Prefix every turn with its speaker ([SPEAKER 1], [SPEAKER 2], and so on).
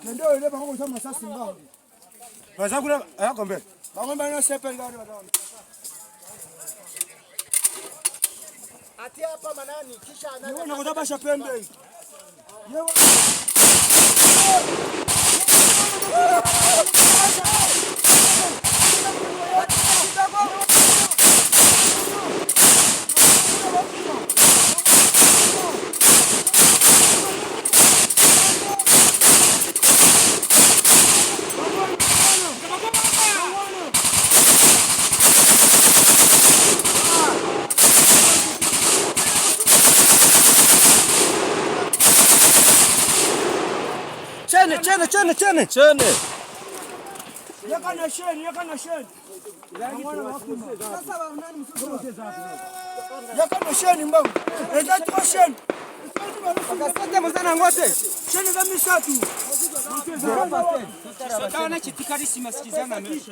[SPEAKER 1] Ndio ile bako kama sasa mbao. Basa kula yako mbele. Bangomba na sepe ngani badaona.
[SPEAKER 2] Ati hapa manani kisha anani.
[SPEAKER 1] Wewe unakutabasha pembe. Yewa.
[SPEAKER 3] Chene.
[SPEAKER 1] Yakana sheni. Yakana sheni mbao. Ejatu sheni.
[SPEAKER 2] Akasante mzana ngote.
[SPEAKER 1] Sheni za misatu.
[SPEAKER 2] Sasa na chitikari simasikizana mimi.